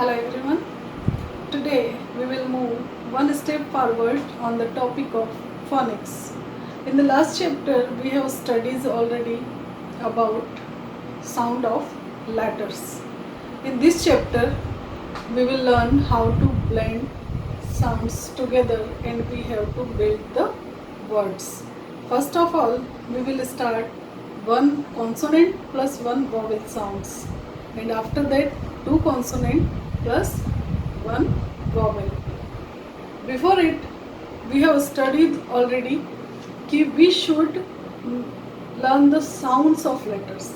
Hello everyone. Today we will move one step forward on the topic of phonics. In the last chapter we have studied already about sound of letters. In this chapter we will learn how to blend sounds together and we have to build the words. First of all we will start one consonant plus one vowel sounds, and after that two consonant plus one vowel. Before it we have studied already that we should learn the sounds of letters.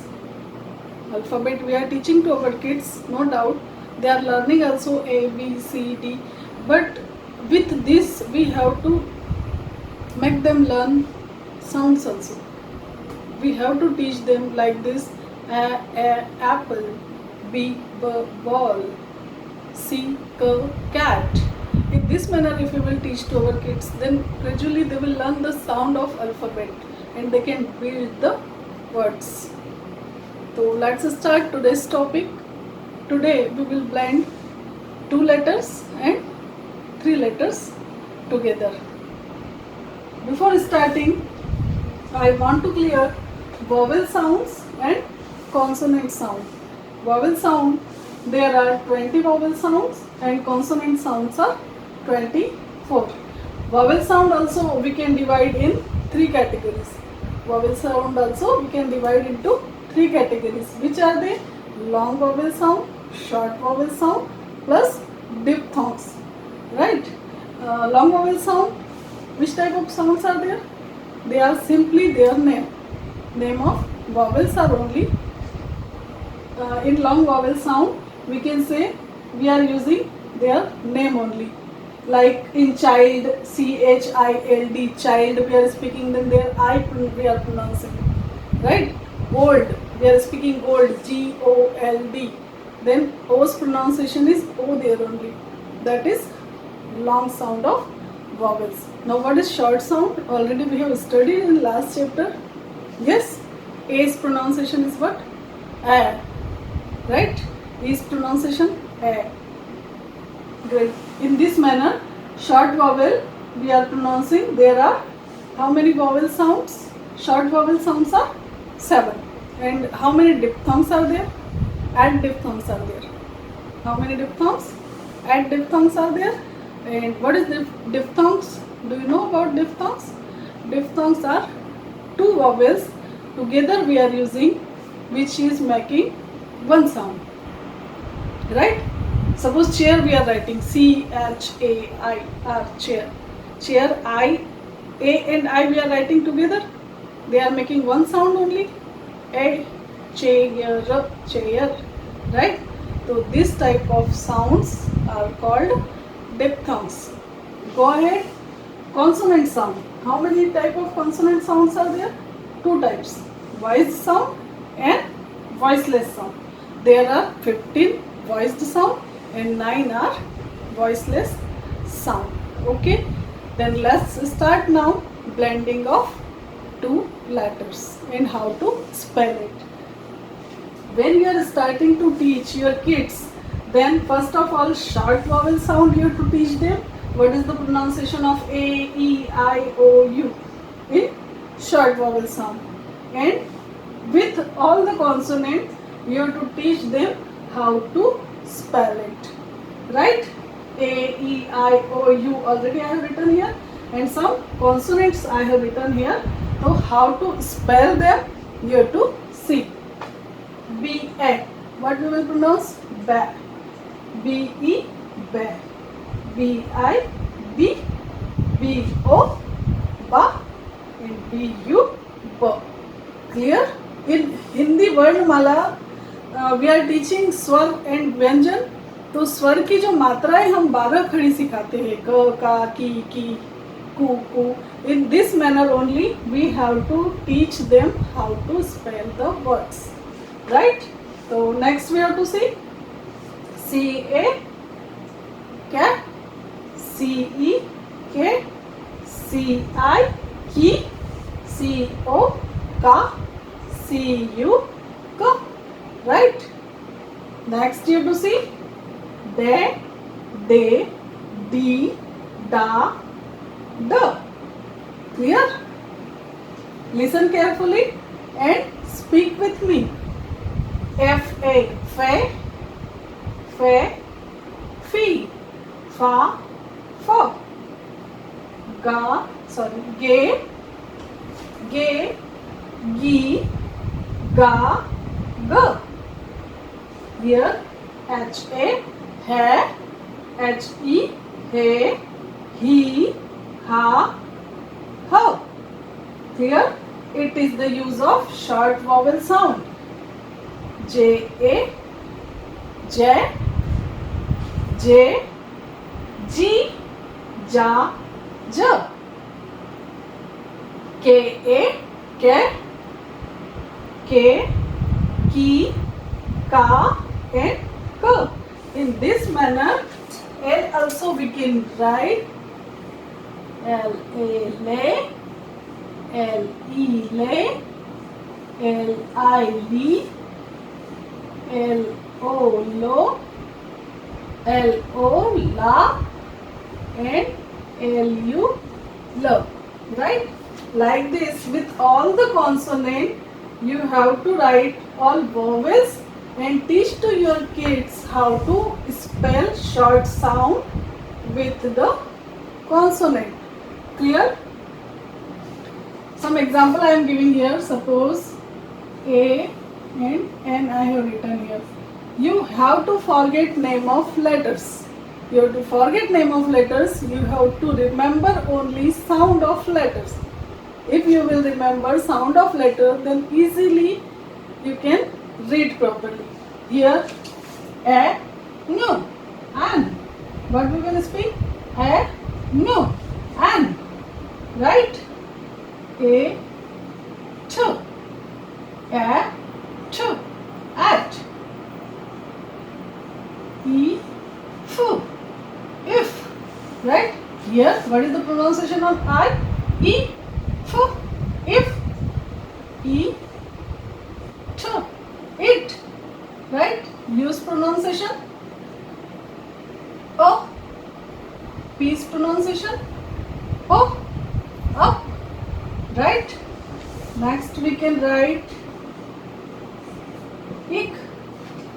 Alphabet we are teaching to our kids, no doubt they are learning also A, B, C, D, but with this we have to make them learn sounds also. We have to teach them like this: apple, B, ball, C, cat. In this manner if we will teach to our kids, then gradually they will learn the sound of alphabet and they can build the words. So let's start today's topic. Today we will blend two letters and three letters together. Before starting, I want to clear vowel sounds and consonant sound. Vowel sound, there are 20 vowel sounds and consonant sounds are 24. Vowel sound also we can divide in three categories. Vowel sound also we can divide into three categories. Which are they? Long vowel sound, short vowel sound plus diphthongs. Right? Long vowel sound, which type of sounds are there? They are simply their name of vowels are only. In long vowel sound we can say we are using their name only. Like in child, CHILD, child we are speaking, then their I we are pronouncing. Right? Old, we are speaking old, GOLD. Then O's pronunciation is O there only. That is long sound of vowels. Now what is short sound? Already we have studied in last chapter. Yes, A's pronunciation is what? A. Right? A's pronunciation A. Great. In this manner, short vowel we are pronouncing. There are how many vowel sounds? Short vowel sounds are 7. And how many diphthongs are there? 8 diphthongs are there. How many diphthongs? 8 diphthongs are there. And what is diphthongs? Do you know about diphthongs? Diphthongs are two vowels together we are using, which is making one sound. Right? Suppose chair we are writing CHAIR, chair. Chair, I, A and I we are writing together. They are making one sound only. A, chair, chair. Right? So this type of sounds are called diphthongs. Go ahead. Consonant sound. How many type of consonant sounds are there? Two types. Voiced sound and voiceless sound. There are 15 voiced sound and 9 are voiceless sound. Okay. Then let's start now blending of two letters and how to spell it. When you are starting to teach your kids, then first of all short vowel sound you have to teach them. What is the pronunciation of A, E, I, O, U in short vowel sound. And with all the consonants you have to teach them how to spell it. Right? A, E, I, O, U already I have written here, and some consonants I have written here. So how to spell them you have to see. B, A. What we will pronounce? Ba. B, E, ba. B, I, B. B, O, ba. And B, U, ba. Clear? In Hindi वर्णमाला we are teaching स्वर and व्यंजन. तो स्वर की जो मात्राएं हम 12 खड़ी सिखाते हैं, क, का, की, कु, कु. In this manner only we have to teach them how to spell the words. Right? So next we have to see CA, cat, CE, CI, ki, CO, ka, CU, ka. Right? Next you have to see de, de, di, da, da. Clear? Listen carefully and speak with me. F-A, fe, fe, fee, fa, fa. Ga, sorry, ge, ge, gi, ga, ga. Here H-A, hai, H-E, he, he, ha, ha. Here it is the use of short vowel sound. J-A, J, J, G, Ja, Ja. K-A, Ke, K, Ki, Ka, and Ka. In this manner, L also we can write L-A, Le, L-E, Le, L-I, Li, L-O, Lo, L-O, La, and L-U, Lo. Right? Like this, with all the consonant, you have to write all vowels and teach to your kids how to spell short sound with the consonant. Clear? Some example I am giving here. Suppose A and N I have written here. You have to forget name of letters. You have to forget name of letters. You have to remember only sound of letters. If you will remember sound of letter, then easily you can read properly. Here, a, no, an. What we will speak? A, no, an. Right? A, to, a, to, at. E, fu, if. Right? Here, what is the pronunciation of I? E, fu, if. E, to, it. Right? Use pronunciation. O, P's pronunciation. O, up. Right? Next we can write ik.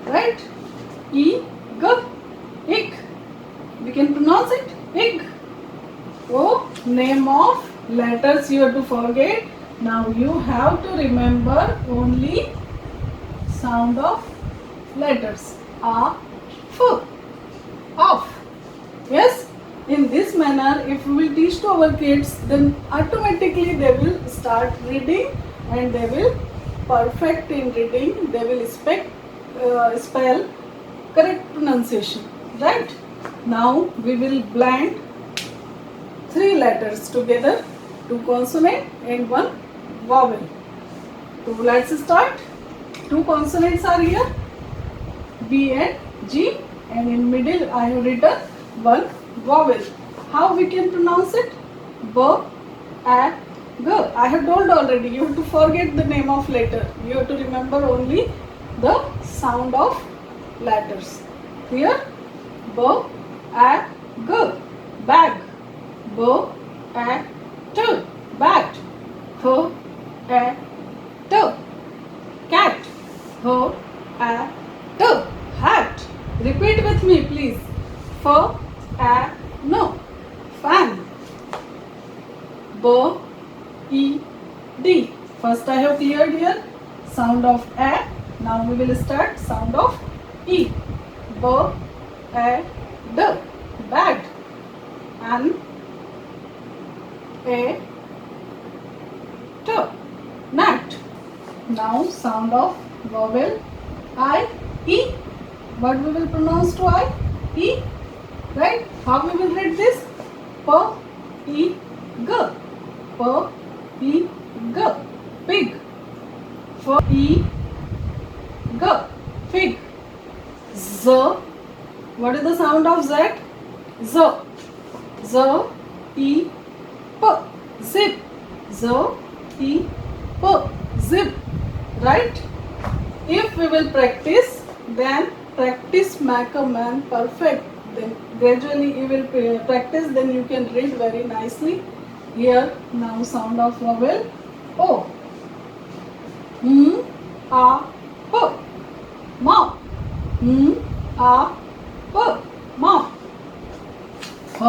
Right? E, g, ik. We can pronounce it ig. Oh, name of letters you have to forget. Now you have to remember only sound of letters. A, f, off. Yes? In this manner, if we will teach to our kids, then automatically they will start reading and they will perfect in reading. They will spell correct pronunciation. Right? Now we will blend 3 letters together, 2 consonant and 1 vowel. So let's start. 2 consonants are here, B and G, and in middle I have written 1 vowel. How we can pronounce it? B, A, G. I have told already, you have to forget the name of letter. You have to remember only the sound of letters. Here, B, A, G. Bag. B, A, T. Bat. H, A, T. Cat. H, A, T. Hat. Repeat with me, please. F, A, no. Fan. B, E, D. First I have cleared here sound of A. Now we will start sound of E. B, A, D. Bad. N, A, T. Nat. Now sound of vowel I, E. What we will pronounce to I? E. Right? How we will read this? P, E, G. P, E, G. Pig. F, E, G. Fig. Z. What is the sound of Z? Z. Z, E, P. Zip. Z, E, P. Zip. Right? If we will practice, then practice make a man perfect. Then gradually you will practice, then you can read very nicely. Here now sound of vowel O. A, P. Mouth. A, P. Mouth. H,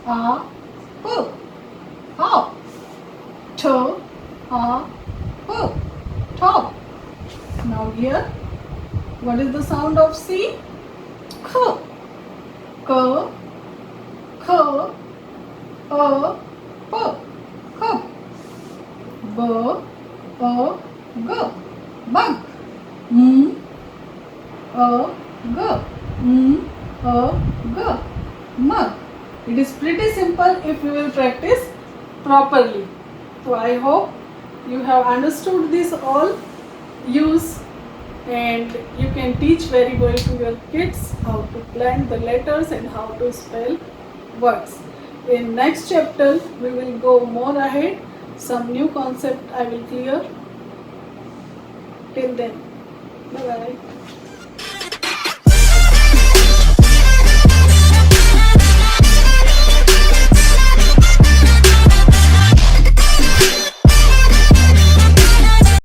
A, P. Hop. T, A, P. Top. Now here, what is the sound of C? K. K, K, A, P. Cup. B, A, G. Bug. A, G. A, G. Mug. It is pretty simple if you will practice properly. So I hope you have understood this all use, and you can teach very well to your kids how to blend the letters and how to spell words. In next chapter we will go more ahead. Some new concept I will clear. Till then, bye bye.